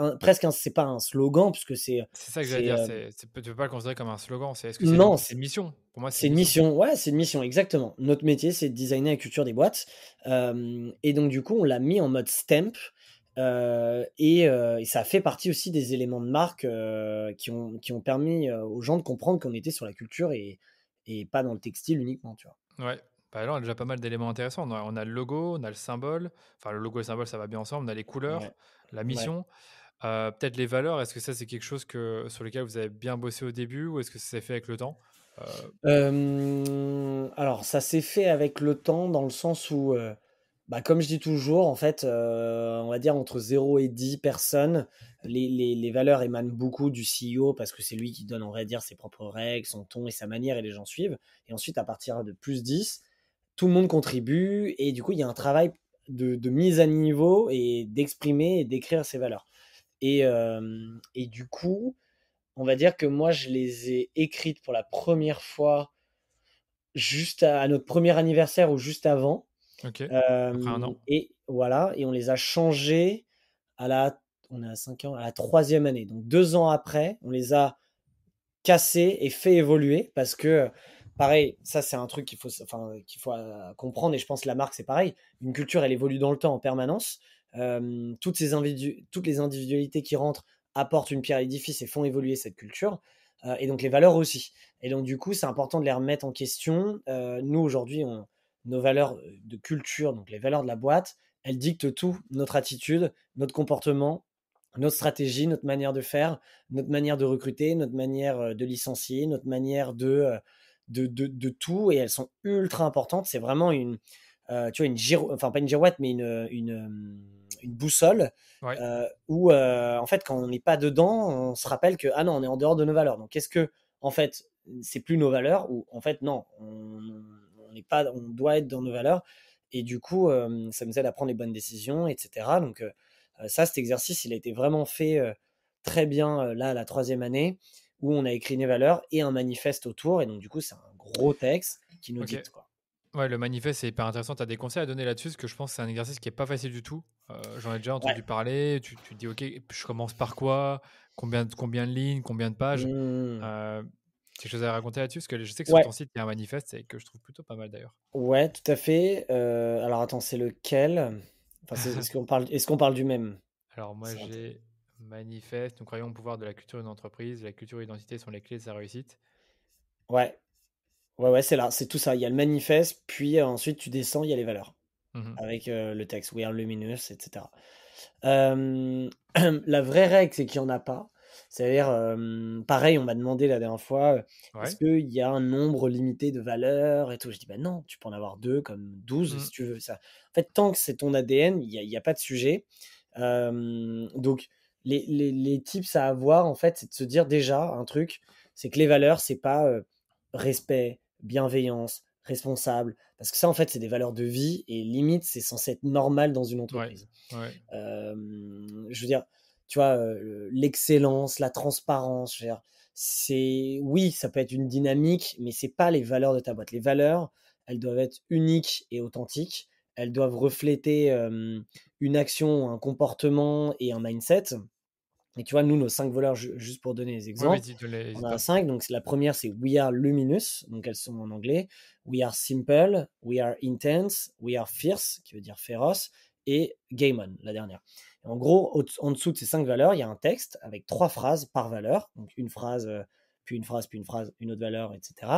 pas un slogan puisque C'est ça que j'allais c'est dire. Tu peux pas le considérer comme un slogan. Est-ce que non, c'est une mission? Pour moi, c'est c'est une une mission. mission. Ouais, c'est une mission, exactement. Notre métier, c'est de designer la culture des boîtes. Et donc, du coup, on l'a mis en mode stamp. Et ça fait partie aussi des éléments de marque qui ont permis aux gens de comprendre qu'on était sur la culture et pas dans le textile uniquement, tu vois. Ouais. Bah là, on a déjà pas mal d'éléments intéressants. On a le logo, on a le symbole. Enfin, le logo et le symbole, ça va bien ensemble. On a les Ouais, couleurs, la ouais. mission. Peut-être les valeurs. Est-ce que ça, c'est quelque chose sur lequel vous avez bien bossé au début ou est-ce que ça s'est fait avec le temps? Alors ça s'est fait avec le temps dans le sens où, bah, comme je dis toujours, en fait, on va dire entre 0 et 10 personnes, les valeurs émanent beaucoup du CEO parce que c'est lui qui donne, on va dire, ses propres règles, son ton et sa manière et les gens suivent. Et ensuite, à partir de plus 10, tout le monde contribue et du coup, il y a un travail de mise à niveau et d'exprimer et d'écrire ses valeurs. Et du coup, on va dire que moi, je les ai écrites pour la première fois juste à notre premier anniversaire ou juste avant. Ok. Après un an. Et voilà, et on les a changées à la, on est à 5 ans, à la troisième année. Donc 2 ans après, on les a cassées et fait évoluer parce que, pareil, ça c'est un truc qu'il faut comprendre et je pense que la marque c'est pareil. Une culture elle évolue dans le temps en permanence. Toutes les individualités qui rentrent apportent une pierre à l'édifice et font évoluer cette culture. Et donc les valeurs aussi. Et donc du coup c'est important de les remettre en question. Nous aujourd'hui nos valeurs de culture, donc les valeurs de la boîte, elles dictent tout, notre attitude, notre comportement, notre stratégie, notre manière de faire, notre manière de recruter, notre manière de licencier, notre manière de tout, et elles sont ultra importantes. C'est vraiment tu vois, enfin pas une girouette, mais une boussole Ouais. où, en fait, quand on n'est pas dedans, on se rappelle que, ah non, on est en dehors de nos valeurs. Donc, est-ce que, en fait, c'est plus nos valeurs ou, en fait, non, on n'est pas, on doit être dans nos valeurs. Et du coup, ça nous aide à prendre les bonnes décisions, etc. Donc, ça, cet exercice, il a été vraiment fait très bien là, la troisième année, où on a écrit les valeurs et un manifeste autour. Et donc, du coup, c'est un gros texte qui nous Ok. dicte, quoi. Ouais, le manifeste, c'est hyper intéressant. Tu as des conseils à donner là-dessus, parce que je pense que c'est un exercice qui est pas facile du tout. J'en ai déjà Ouais. entendu parler. Tu te dis, OK, je commence par quoi? Combien de lignes? Combien de pages? Mmh. Euh, quelque chose à raconter là-dessus? Parce que je sais que sur Ouais. ton site, il y a un manifeste et que je trouve plutôt pas mal d'ailleurs. Ouais, tout à fait. Alors attends, c'est lequel? Enfin, est-ce qu'on parle du même? Alors moi, C'est int j'ai manifeste. Nous croyons au pouvoir de la culture d'une entreprise. La culture et l'identité sont les clés de sa réussite. Ouais, ouais, ouais, c'est là, c'est tout ça. Il y a le manifeste, puis ensuite tu descends, il y a les valeurs Mhm. avec le texte We are luminous, etc. Hem, la vraie règle, c'est qu'il y en a pas. C'est-à-dire, pareil, on m'a demandé la dernière fois, est-ce Ouais. qu'il y a un nombre limité de valeurs et tout? Je dis: «Bah non, tu peux en avoir 2 comme 12 si Mm. tu veux». Ça en fait, tant que c'est ton ADN, il y a pas de sujet. Donc, les tips à avoir, en fait, c'est de se dire déjà un truc, c'est que les valeurs, c'est pas respect, bienveillance, responsable, parce que ça, en fait, c'est des valeurs de vie et limite, c'est censé être normal dans une Ouais, entreprise. ouais. Je veux dire, tu vois, l'excellence, la transparence, je veux dire, oui, ça peut être une dynamique, mais c'est pas les valeurs de ta boîte. Les valeurs, elles doivent être uniques et authentiques. Elles doivent refléter une action, un comportement et un mindset. Et tu vois, nous, nos 5 valeurs, juste pour donner des Ouais, exemples, vas-y, on n'hésite en a pas. 5. Donc, la première, c'est We are luminous. Donc, elles sont en anglais. We are simple. We are intense. We are fierce, qui veut dire féroce. Et game on, la dernière. Et en gros, en dessous de ces 5 valeurs, il y a un texte avec 3 phrases par valeur. Donc, une phrase, puis une phrase, puis une phrase, une autre valeur, etc.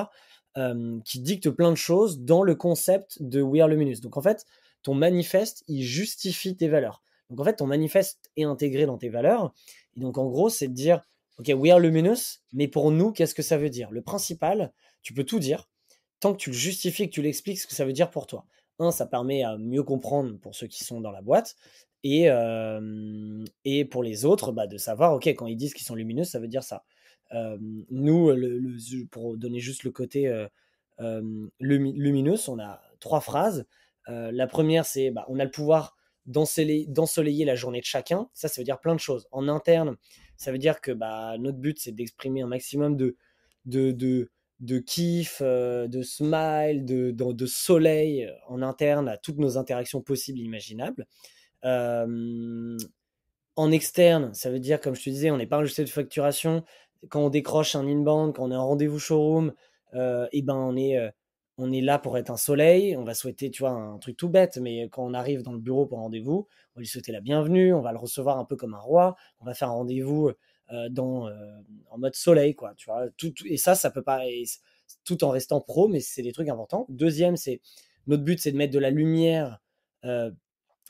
Qui dicte plein de choses dans le concept de We are luminous. Donc, en fait, ton manifeste, il justifie tes valeurs. Donc, en fait, ton manifeste est intégré dans tes valeurs. Et donc, en gros, c'est de dire, OK, we are luminous, mais pour nous, qu'est-ce que ça veut dire? Le principal, tu peux tout dire, tant que tu le justifies, que tu l'expliques ce que ça veut dire pour toi. Un, ça permet à mieux comprendre pour ceux qui sont dans la boîte, et pour les autres, bah, de savoir, OK, quand ils disent qu'ils sont lumineux, ça veut dire ça. Euh, Nous, pour donner juste le côté lumineux, on a 3 phrases. La première, c'est, bah, on a le pouvoir d'ensoleiller la journée de chacun. Ça veut dire plein de choses. En interne, ça veut dire que bah, notre but, c'est d'exprimer un maximum de, de, de kiff, de smile, de soleil en interne à toutes nos interactions possibles et imaginables. Euh, En externe, ça veut dire, comme je te disais, on n'est pas un logiciel de facturation. Quand on décroche un inbound, quand on est en rendez-vous showroom, et ben on est là pour être un soleil. On va souhaiter, tu vois, un truc tout bête, mais quand on arrive dans le bureau pour un rendez-vous, on va lui souhaiter la bienvenue, on va le recevoir un peu comme un roi, on va faire un rendez-vous en mode soleil, quoi, tu vois. Et ça peut pas, tout en restant pro, mais c'est des trucs importants. Deuxième, c'est notre but, c'est de mettre de la lumière euh,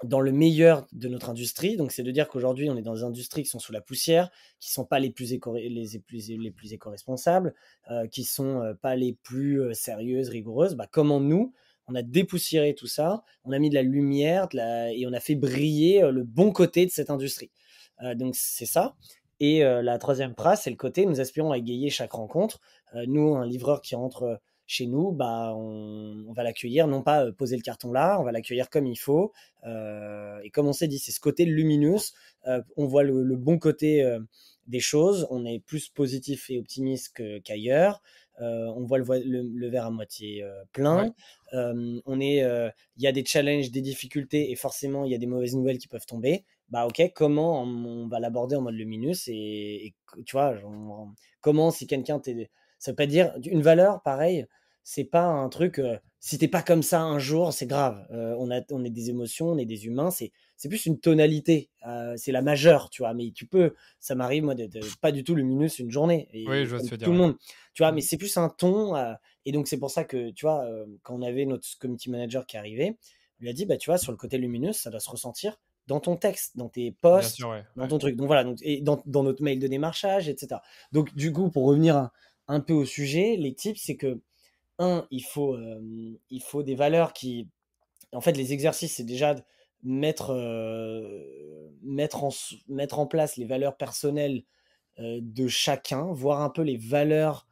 dans le meilleur de notre industrie. Donc, c'est de dire qu'aujourd'hui, on est dans des industries qui sont sous la poussière, qui ne sont pas les plus éco-responsables, qui ne sont pas les plus sérieuses, rigoureuses. Bah, comment nous, on a dépoussiéré tout ça, on a mis de la lumière et on a fait briller le bon côté de cette industrie. Donc, c'est ça. Et la troisième phrase, c'est le côté, nous aspirons à égayer chaque rencontre. Nous, un livreur qui rentre chez nous, bah, on va l'accueillir, non pas poser le carton là, on va l'accueillir comme il faut. Et comme on s'est dit, c'est ce côté lumineux. On voit le bon côté des choses, on est plus positif et optimiste qu'ailleurs. On voit le verre à moitié Ouais. plein. Il y a des challenges, des difficultés, et forcément, il y a des mauvaises nouvelles qui peuvent tomber. Bah ok, comment on va l'aborder en mode lumineux et tu vois, comment si quelqu'un t'est ça veut pas dire une valeur, pareil, c'est pas un truc. Si t'es pas comme ça un jour, c'est grave. On est des émotions, on est des humains. C'est plus une tonalité. C'est la majeure, tu vois. Mais ça m'arrive moi d'être pas du tout lumineux une journée Oui, et je vois ce comme que tu veux tout dire, le ouais. monde, tu vois. Mais Mm. c'est plus un ton. Et donc c'est pour ça que tu vois, quand on avait notre community manager qui arrivait, on lui a dit bah tu vois sur le côté lumineux, ça doit se ressentir dans ton texte, dans tes Bien posts, sûr, ouais. dans Ouais. ton truc. Donc voilà, et dans notre mail de démarchage, etc. Donc du coup, pour revenir un peu au sujet, les tips, c'est que il faut des valeurs qui. En fait, les exercices, c'est déjà de mettre en place les valeurs personnelles de chacun, voir un peu les valeurs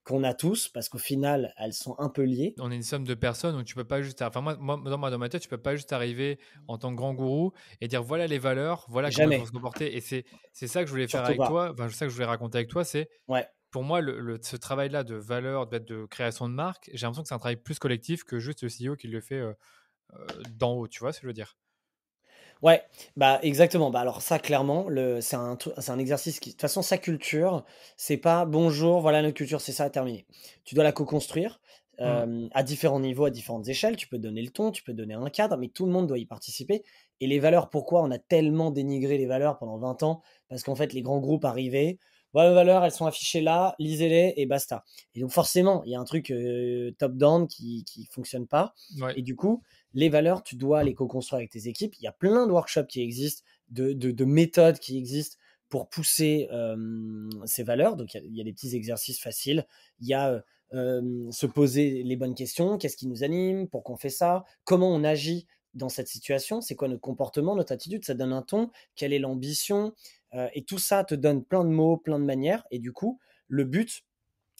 qu'on a tous, parce qu'au final, elles sont un peu liées. On est une somme de personnes, donc tu peux pas juste. Enfin, dans ma tête, tu peux pas juste arriver en tant que grand gourou et dire voilà les valeurs, voilà comment il faut Jamais, se comporter. Et c'est ça que je voulais faire surtout avec pas. toi. Enfin, c'est ça que je voulais raconter avec toi. C'est Ouais. pour moi ce travail-là de valeur, de création de marque. J'ai l'impression que c'est un travail plus collectif que juste le CEO qui le fait d'en haut. Tu vois ce que je veux dire? Ouais, bah exactement. Bah alors ça, clairement, c'est un exercice qui, de toute façon, sa culture, c'est pas bonjour, voilà notre culture, c'est ça, terminé. Tu dois la co-construire Mm. à différents niveaux, à différentes échelles. Tu peux donner le ton, tu peux donner un cadre, mais tout le monde doit y participer. Et les valeurs, pourquoi on a tellement dénigré les valeurs pendant 20 ans? Parce qu'en fait, les grands groupes arrivaient, voilà les valeurs, elles sont affichées là, lisez-les et basta. Et donc forcément, il y a un truc top-down qui fonctionne pas. Ouais. Et du coup, les valeurs, tu dois les co-construire avec tes équipes. Il y a plein de workshops qui existent, de méthodes qui existent pour pousser ces valeurs. Donc, il y a des petits exercices faciles. Il y a se poser les bonnes questions. Qu'est-ce qui nous anime? Pourquoi on fait ça? Comment on agit dans cette situation, c'est quoi notre comportement, notre attitude, ça donne un ton, quelle est l'ambition, et tout ça te donne plein de mots, plein de manières. Et du coup, le but,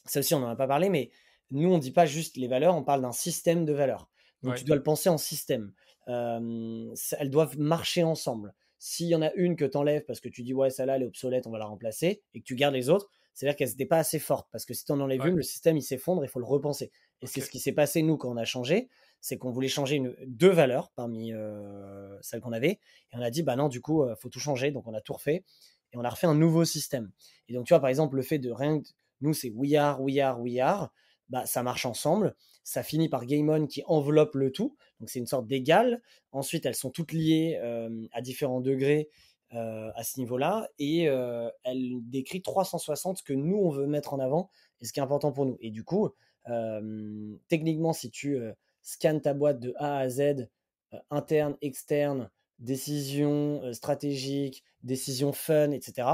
ça aussi on n'en a pas parlé, mais nous on ne dit pas juste les valeurs, on parle d'un système de valeurs. Donc tu Ouais, dois le penser en système. Elles doivent marcher ensemble. S'il y en a une que tu enlèves parce que tu dis ouais, celle-là elle est obsolète, on va la remplacer, et que tu gardes les autres, c'est-à-dire qu'elles n'étaient pas assez fortes. Parce que si tu en enlèves ouais, une, le système il s'effondre, il faut le repenser. Et c'est ok. ce qui s'est passé nous quand on a changé, c'est qu'on voulait changer deux valeurs parmi celles qu'on avait. Et on a dit bah non, du coup, faut tout changer. Donc on a tout refait. Et on a refait un nouveau système. Et donc tu vois, par exemple, le fait de rien. Nous, c'est we are, we are, we are. Bah, ça marche ensemble. Ça finit par Game On qui enveloppe le tout. Donc, c'est une sorte d'égal. Ensuite, elles sont toutes liées à différents degrés à ce niveau-là. Et elle décrit 360 ce que nous, on veut mettre en avant et ce qui est important pour nous. Et du coup, techniquement, si tu scannes ta boîte de A à Z, interne, externe, décision stratégique, décision fun, etc.,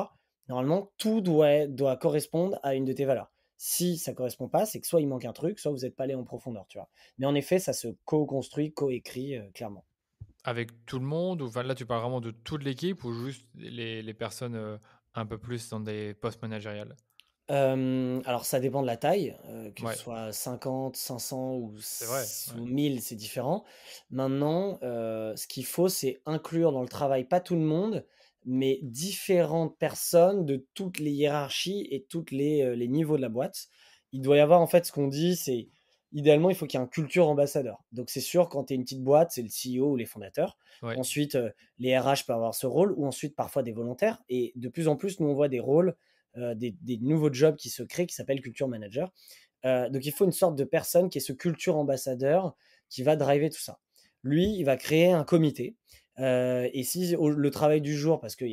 normalement, tout doit correspondre à une de tes valeurs. Si ça ne correspond pas, c'est que soit il manque un truc, soit vous n'êtes pas allé en profondeur, tu vois. Mais en effet, ça se co-construit, co-écrit, clairement. Avec tout le monde, ou enfin, là, tu parles vraiment de toute l'équipe ou juste les personnes un peu plus dans des postes managériales? Alors ça dépend de la taille, que ce Ouais, soit 50, 500 c'est vrai. ou Ouais. 1000, c'est différent. Maintenant, ce qu'il faut, c'est inclure dans le travail, pas tout le monde, mais différentes personnes de toutes les hiérarchies et toutes les niveaux de la boîte. Il doit y avoir en fait ce qu'on dit, c'est idéalement, il faut qu'il y ait un culture ambassadeur. Donc c'est sûr, quand tu es une petite boîte, c'est le CEO ou les fondateurs. Ouais. Ensuite, les RH peuvent avoir ce rôle, ou ensuite parfois des volontaires. Et de plus en plus, nous on voit des rôles des nouveaux jobs qui se créent qui s'appellent culture manager. Donc il faut une sorte de personne qui est ce culture ambassadeur qui va driver tout ça. Lui, il va créer un comité. Et si le travail du jour, parce que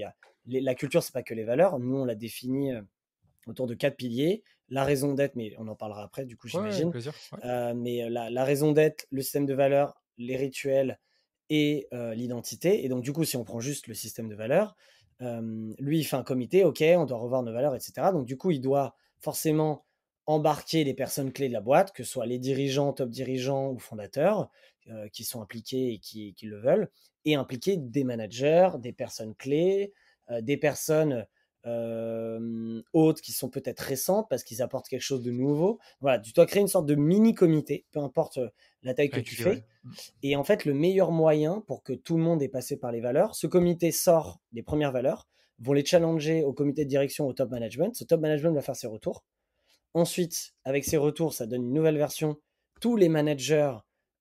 la culture, c'est pas que les valeurs, nous on l'a défini autour de 4 piliers. La raison d'être, mais on en parlera après, du coup, Ouais, ouais, avec j'imagine. plaisir. Ouais. Mais la raison d'être, le système de valeurs, les rituels et l'identité. Et donc, du coup, si on prend juste le système de valeurs, lui, il fait un comité, ok, on doit revoir nos valeurs, etc. Donc, du coup, il doit forcément embarquer les personnes clés de la boîte, que ce soit les dirigeants, top dirigeants ou fondateurs, qui sont impliqués et qui le veulent, et impliquer des managers, des personnes clés, des personnes autres qui sont peut-être récentes parce qu'ils apportent quelque chose de nouveau. Voilà, tu dois créer une sorte de mini-comité, peu importe la taille que tu Équilibré. fais. Et en fait, le meilleur moyen pour que tout le monde ait passé par les valeurs, ce comité sort des premières valeurs, vont les challenger au comité de direction, au top management. Ce top management va faire ses retours. Ensuite, avec ces retours, ça donne une nouvelle version. Tous les managers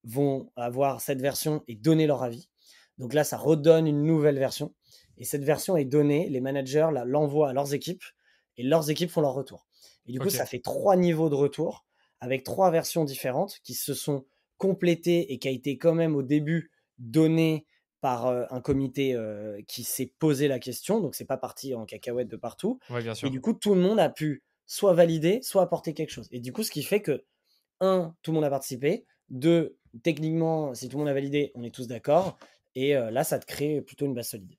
vont avoir cette version et donner leur avis. Donc là, ça redonne une nouvelle version. Et cette version est donnée, les managers l'envoient à leurs équipes et leurs équipes font leur retour. Et du coup, Ok. ça fait 3 niveaux de retour avec 3 versions différentes qui se sont complétées et qui a été quand même au début données par un comité qui s'est posé la question. Donc, c'est pas parti en cacahuète de partout. Ouais, bien Et sûr. du coup, tout le monde a pu soit valider, soit apporter quelque chose. Et du coup, ce qui fait que, un, tout le monde a participé. Deux, techniquement, si tout le monde a validé, on est tous d'accord. Et là, ça te crée plutôt une base solide.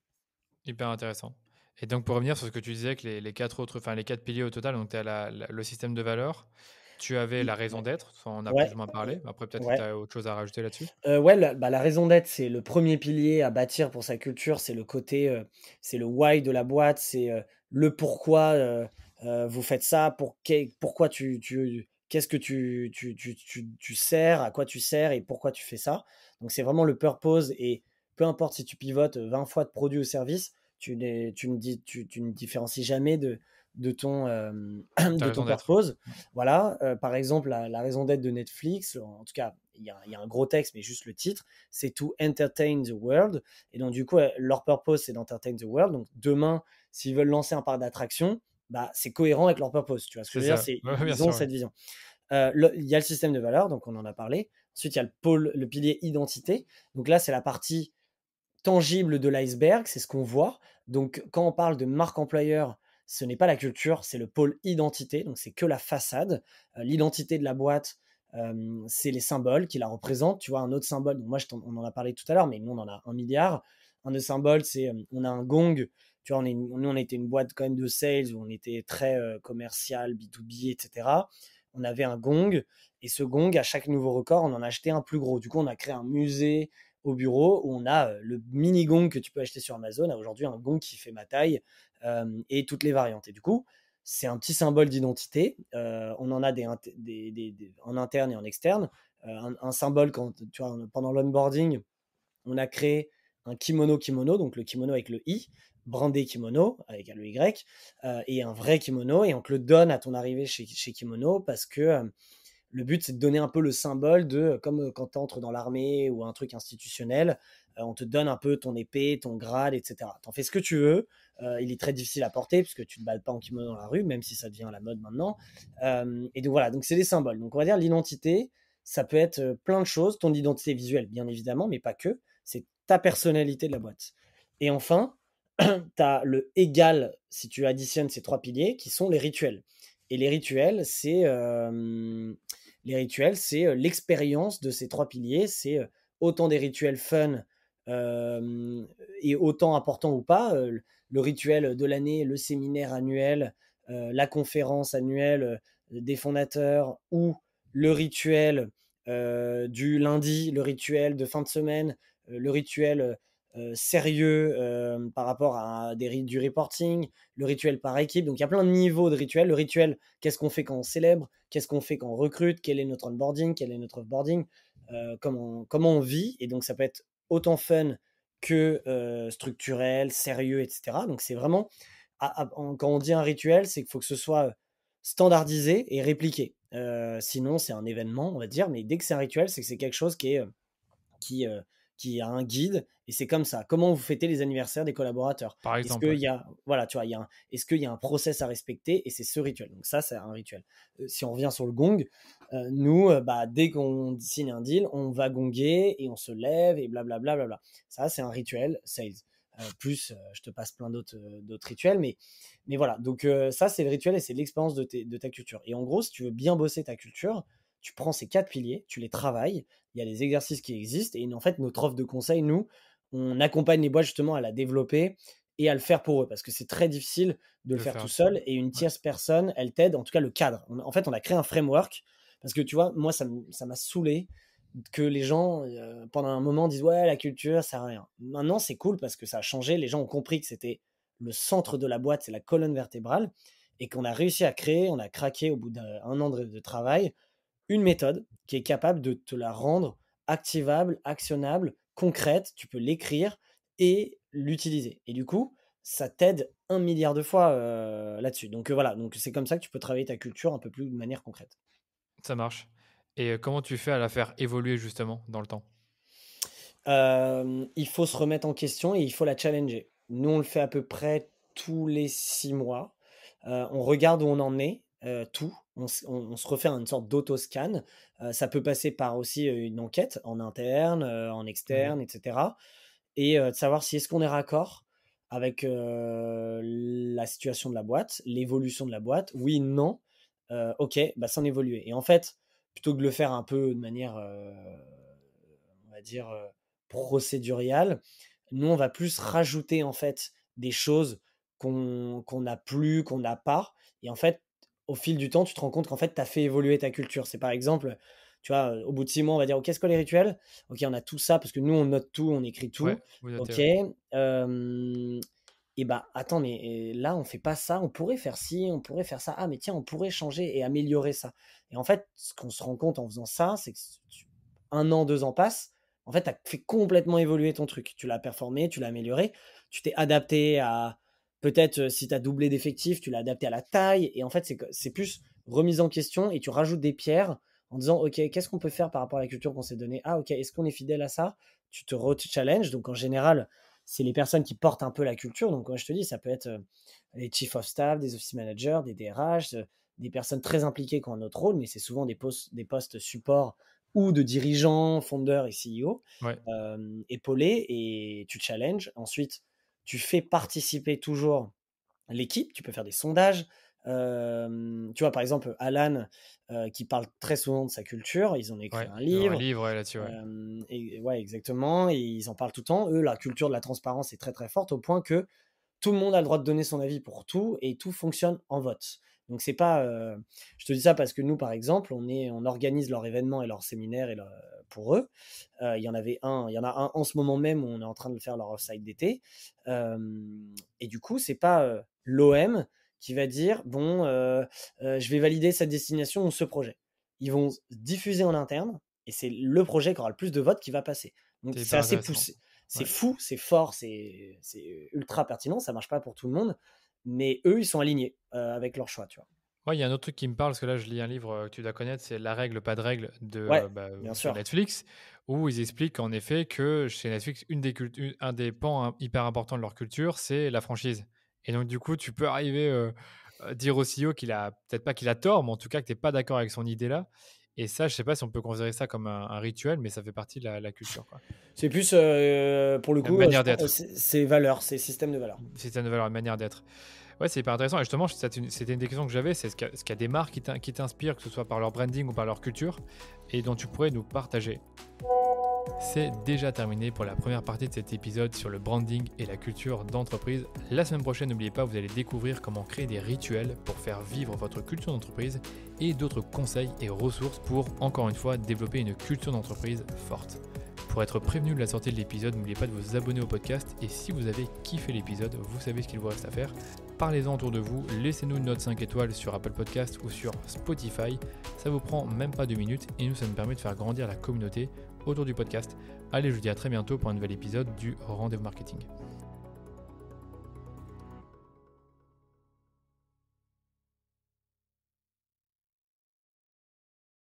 Hyper intéressant. Et donc, pour revenir sur ce que tu disais, que les quatre autres, enfin, les quatre piliers au total, donc tu as le système de valeurs, tu avais la raison Ouais, d'être, ça, on a plus ouais, ou moins parlé. Après, peut-être que tu ouais. as autre chose à rajouter là-dessus. Ouais, la raison d'être, c'est le premier pilier à bâtir pour sa culture. C'est le côté, c'est le why de la boîte, c'est le pourquoi vous faites ça, pourquoi qu'est-ce que tu sers, à quoi tu sers et pourquoi tu fais ça. Donc c'est vraiment le purpose. Et peu importe si tu pivotes 20 fois de produit ou service, tu ne différencies jamais de ton, Ta de ton raison d'être. purpose. Ouais. Voilà, par exemple, la raison d'être de Netflix, en tout cas, il y a un gros texte, mais juste le titre, c'est to entertain the world. Et donc, du coup, leur purpose, c'est d'entertain the world. Donc, demain, s'ils veulent lancer un parc d'attractions, bah, c'est cohérent avec leur purpose. Tu vois ce que C'est je veux dire? ça. Ouais, bien Ils ont sûr. Ouais. cette vision. Il y a le système de valeurs, donc on en a parlé. Ensuite, il y a le pilier identité. Donc là, c'est la partie tangible de l'iceberg, c'est ce qu'on voit. Donc, quand on parle de marque employeur, ce n'est pas la culture, c'est le pôle identité. Donc, c'est que la façade. L'identité de la boîte, c'est les symboles qui la représentent. Tu vois, un autre symbole, donc moi, on en a parlé tout à l'heure, mais nous, on en a 1 milliard. Un autre symbole, c'est on a un gong. Tu vois, nous, on était une boîte quand même de sales où on était très commercial, B2B, etc. On avait un gong. Et ce gong, à chaque nouveau record, on en a acheté un plus gros. Du coup, on a créé un musée au bureau où on a le mini gong que tu peux acheter sur Amazon, a aujourd'hui un gong qui fait ma taille et toutes les variantes. Et du coup, c'est un petit symbole d'identité. On en a en interne et en externe. Un symbole, quand, tu vois, pendant l'onboarding, on a créé un kimono, donc le kimono avec le i, brandé kimono avec le y, et un vrai kimono, et on te le donne à ton arrivée chez Kimono parce que le but, c'est de donner un peu le symbole de, comme quand tu entres dans l'armée ou un truc institutionnel, on te donne un peu ton épée, ton grade, etc. T'en fais ce que tu veux. Il est très difficile à porter puisque tu ne te balades pas en kimono dans la rue, même si ça devient la mode maintenant. Et donc voilà, donc c'est des symboles. Donc on va dire l'identité, ça peut être plein de choses. Ton identité visuelle, bien évidemment, mais pas que. C'est ta personnalité de la boîte. Et enfin, tu as le égal, si tu additionnes ces trois piliers, qui sont les rituels. Et les rituels, c'est l'expérience de ces trois piliers. C'est autant des rituels fun et autant importants ou pas. Le rituel de l'année, le séminaire annuel, la conférence annuelle des fondateurs, ou le rituel du lundi, le rituel de fin de semaine, le rituel sérieux par rapport à du reporting, le rituel par équipe. Donc il y a plein de niveaux de rituels. Le rituel, qu'est-ce qu'on fait quand on célèbre, qu'est-ce qu'on fait quand on recrute, quel est notre onboarding, quel est notre offboarding, comment on vit. Et donc ça peut être autant fun que structurel, sérieux, etc. Donc c'est vraiment, quand on dit un rituel, c'est qu'il faut que ce soit standardisé et répliqué. Sinon, c'est un événement, on va dire, mais dès que c'est un rituel, c'est que c'est quelque chose qui, euh, qui a un guide, et c'est comme ça. Comment vous fêtez les anniversaires des collaborateurs? Par Est-ce exemple, qu'il ouais. y a, voilà, tu vois, est-ce qu'il y a un process à respecter? Et c'est ce rituel. Donc ça, c'est un rituel. Si on revient sur le gong, nous, dès qu'on signe un deal, on va gonger et on se lève et blablabla. Bla, bla, bla. Ça, c'est un rituel sales. Plus, je te passe plein d'autres rituels, mais voilà. Donc ça, c'est le rituel et c'est l'expérience de ta culture. Et en gros, si tu veux bien bosser ta culture, tu prends ces quatre piliers, tu les travailles. Il y a des exercices qui existent, et en fait, notre offre de conseil, nous, on accompagne les boîtes justement à la développer et à le faire pour eux, parce que c'est très difficile de le Le faire faire tout tout seul. seul, et une Ouais. tierce personne, elle t'aide, en tout cas le cadre. En fait, on a créé un framework, parce que tu vois, moi, ça m'a saoulé que les gens, pendant un moment, disent ouais, la culture, ça sert à rien. Maintenant, c'est cool parce que ça a changé, les gens ont compris que c'était le centre de la boîte, c'est la colonne vertébrale, et qu'on a réussi à créer, on a craqué au bout d'un an de travail, une méthode qui est capable de te la rendre activable, actionnable, concrète. Tu peux l'écrire et l'utiliser. Et du coup, ça t'aide un milliard de fois là-dessus. Donc voilà, donc c'est comme ça que tu peux travailler ta culture un peu plus de manière concrète. Ça marche. Et comment tu fais à la faire évoluer justement dans le temps? Il faut se remettre en question et il faut la challenger. Nous, on le fait à peu près tous les 6 mois. On regarde où on en est, tout. On se refait une sorte d'autoscan. Ça peut passer par aussi une enquête en interne, en OK. externe, etc. Et de savoir si est-ce qu'on est raccord avec la situation de la boîte, l'évolution de la boîte. Oui, non. Ok, bah sans évoluer. Et en fait, plutôt que de le faire un peu de manière, on va dire, procéduriale, nous, on va plus rajouter en fait des choses qu'on n'a plus, qu'on n'a pas. Et en fait, au fil du temps, tu te rends compte qu'en fait, tu as fait évoluer ta culture. C'est par exemple, tu vois, au bout de 6 mois, on va dire, OK, qu'est-ce que les rituels? OK, on a tout ça, parce que nous, on note tout, on écrit Ouais, tout. vous notez, OK. ouais. Et bah, attends, mais là, on fait pas ça, on pourrait faire ci, on pourrait faire ça. Ah, mais tiens, on pourrait changer et améliorer ça. Et en fait, ce qu'on se rend compte en faisant ça, c'est que 1 an, 2 ans passent, en fait, tu as fait complètement évoluer ton truc. Tu l'as performé, tu l'as amélioré, tu t'es adapté à, peut-être si tu as doublé d'effectifs, tu l'as adapté à la taille. Et en fait, c'est plus remise en question, et tu rajoutes des pierres en disant, OK, qu'est-ce qu'on peut faire par rapport à la culture qu'on s'est donnée? Ah, OK, est-ce qu'on est fidèle à ça? Tu te re-challenges. Donc, en général, c'est les personnes qui portent un peu la culture. Donc, moi, je te dis, ça peut être les chief of staff, des office managers, des DRH, des personnes très impliquées qui ont un autre rôle, mais c'est souvent des postes support ou de dirigeants, fondeurs et CEO, Ouais. épaulés, et tu challenges. Ensuite, tu fais participer toujours l'équipe, tu peux faire des sondages. Tu vois, par exemple, Alan, qui parle très souvent de sa culture, ils ont écrit Ouais. un Il y aura un livre. livre, ouais, là-dessus, ouais. Et, ouais, exactement, et ils en parlent tout le temps. Eux, la culture de la transparence est très très forte, au point que tout le monde a le droit de donner son avis pour tout, et tout fonctionne en vote. Donc c'est pas, je te dis ça parce que nous, par exemple, on organise leurs événements et leurs séminaires et pour eux. Il y en a un en ce moment même où on est en train de faire leur off-site d'été. Et du coup, c'est pas l'OM qui va dire bon, je vais valider cette destination ou ce projet. Ils vont diffuser en interne et c'est le projet qui aura le plus de votes qui va passer. Donc C'est c'est hyper assez intéressant. poussé. C'est Ouais. fou, c'est fort, c'est ultra pertinent. Ça marche pas pour tout le monde, mais eux, ils sont alignés avec leur choix, tu vois. Ouais, il y a un autre truc qui me parle, parce que là, je lis un livre que tu dois connaître, c'est La règle, pas de règle Ouais, bien sur sûr. Netflix, où ils expliquent en effet que chez Netflix, un des pans hyper importants de leur culture, c'est la franchise. Et donc, du coup, tu peux arriver dire au CEO qu'il a, peut-être pas qu'il a tort, mais en tout cas que tu n'es pas d'accord avec son idée là. Et ça, je sais pas si on peut considérer ça comme un rituel, mais ça fait partie de la culture, quoi. C'est plus, pour le La coup, je manière pense, d'être. c'est valeurs, c'est système de valeurs. Système de valeur, une manière d'être. Ouais, c'est hyper intéressant. Et justement, c'était une des questions que j'avais, c'est ce qu'il y a des marques qui t'inspirent, que ce soit par leur branding ou par leur culture, et dont tu pourrais nous partager. C'est déjà terminé pour la première partie de cet épisode sur le branding et la culture d'entreprise. La semaine prochaine, n'oubliez pas, vous allez découvrir comment créer des rituels pour faire vivre votre culture d'entreprise et d'autres conseils et ressources pour, encore une fois, développer une culture d'entreprise forte. Pour être prévenu de la sortie de l'épisode, n'oubliez pas de vous abonner au podcast et si vous avez kiffé l'épisode, vous savez ce qu'il vous reste à faire. Parlez-en autour de vous, laissez-nous une note 5 étoiles sur Apple Podcast ou sur Spotify. Ça vous prend même pas 2 minutes et nous, ça nous permet de faire grandir la communauté autour du podcast. Allez, je vous dis à très bientôt pour un nouvel épisode du Rendez-vous Marketing.